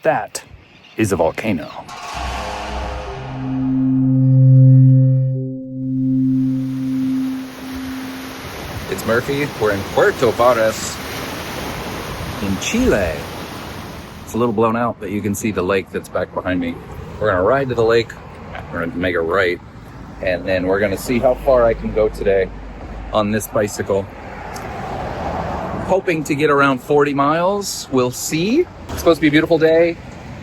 That is a volcano. It's Murphy. We're in Puerto Varas in Chile. It's a little blown out, but you can see the lake that's back behind me. We're gonna ride to the lake. We're gonna make a right, and then we're gonna see how far I can go today on this bicycle. Hoping to get around 40 miles. We'll see. It's supposed to be a beautiful day.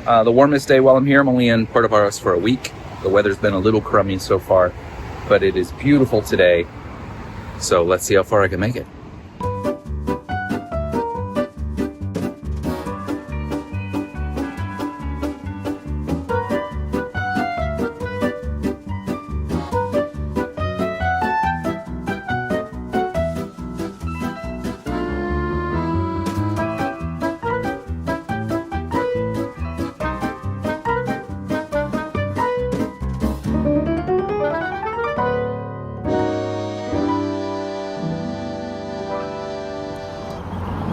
The warmest day while I'm here. I'm only in Puerto Varas for a week. The weather's been a little crummy so far, but it is beautiful today. So let's see how far I can make it.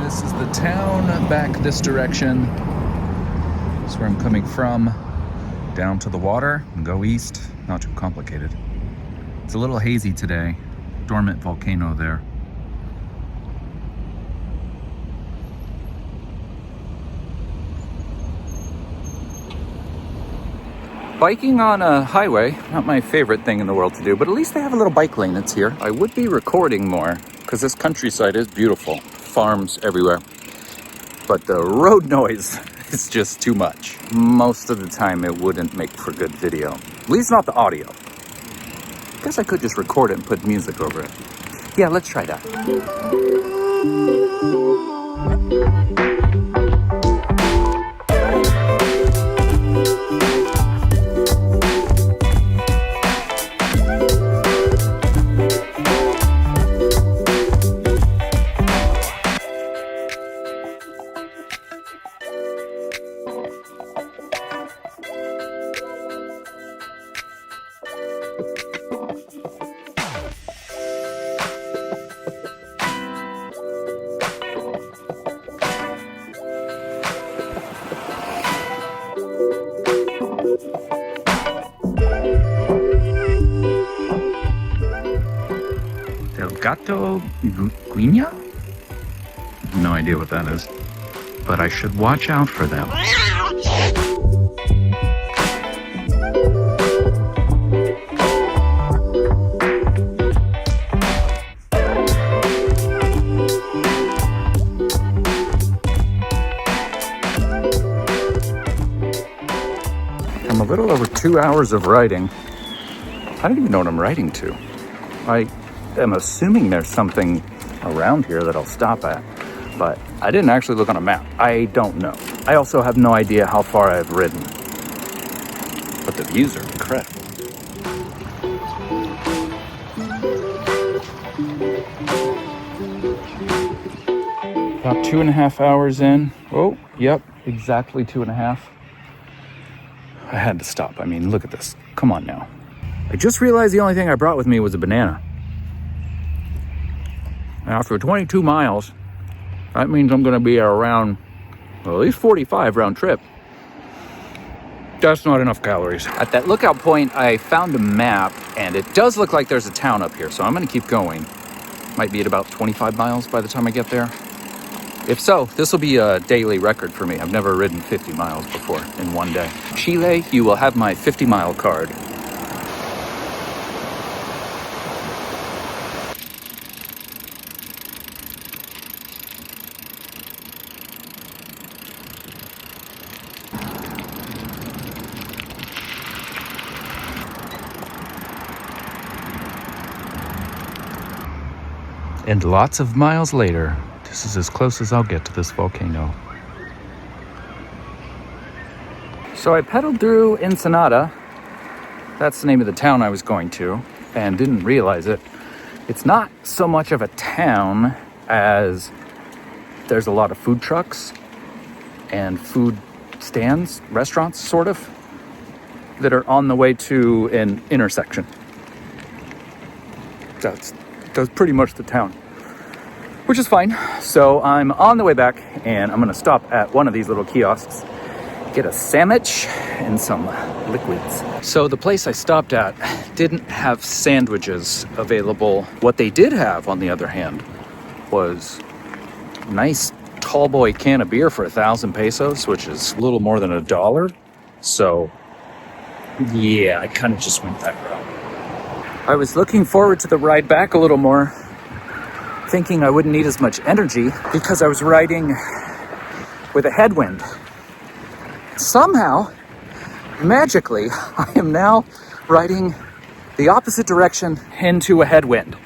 This is the town back this direction. That's where I'm coming from. Down to the water and go east. Not too complicated. It's a little hazy today. Dormant volcano there. Biking on a highway, not my favorite thing in the world to do, but at least they have a little bike lane that's here. I would be recording more because this countryside is beautiful. Farms everywhere, but the road noise is just too much. Most of the time it wouldn't make for good video, at least not the audio. Guess I could just record it and put music over it. Yeah, let's try that. Gato Guiña? No idea what that is, but I should watch out for them. I'm a little over 2 hours of riding. I don't even know what I'm riding to. I'm assuming there's something around here that I'll stop at, but I didn't actually look on a map. I don't know. I also have no idea how far I've ridden, but the views are incredible. About 2.5 hours in. Oh, yep, exactly 2.5. I had to stop. I mean, look at this. Come on now. I just realized the only thing I brought with me was a banana. After 22 miles, that means I'm going to be around, well, at least 45 round trip. That's not enough calories. At that lookout point, I found a map, and it does look like there's a town up here, so I'm going to keep going. Might be at about 25 miles by the time I get there. If so, this will be a daily record for me. I've never ridden 50 miles before in one day. Chile, you will have my 50-mile card. And lots of miles later, this is as close as I'll get to this volcano. So I pedaled through Ensenada. That's the name of the town I was going to, and didn't realize it. It's not so much of a town as there's a lot of food trucks and food stands, restaurants, sort of, that are on the way to an intersection. That's pretty much the town, which is fine. So I'm on the way back, and I'm gonna stop at one of these little kiosks get a sandwich and some liquids. So the place I stopped at didn't have sandwiches available. What they did have, on the other hand, was a nice tall boy can of beer for 1,000 pesos, which is a little more than $1. So yeah, I kind of just went that route. I was looking forward to the ride back a little more, thinking I wouldn't need as much energy because I was riding with a headwind. Somehow, magically, I am now riding the opposite direction into a headwind.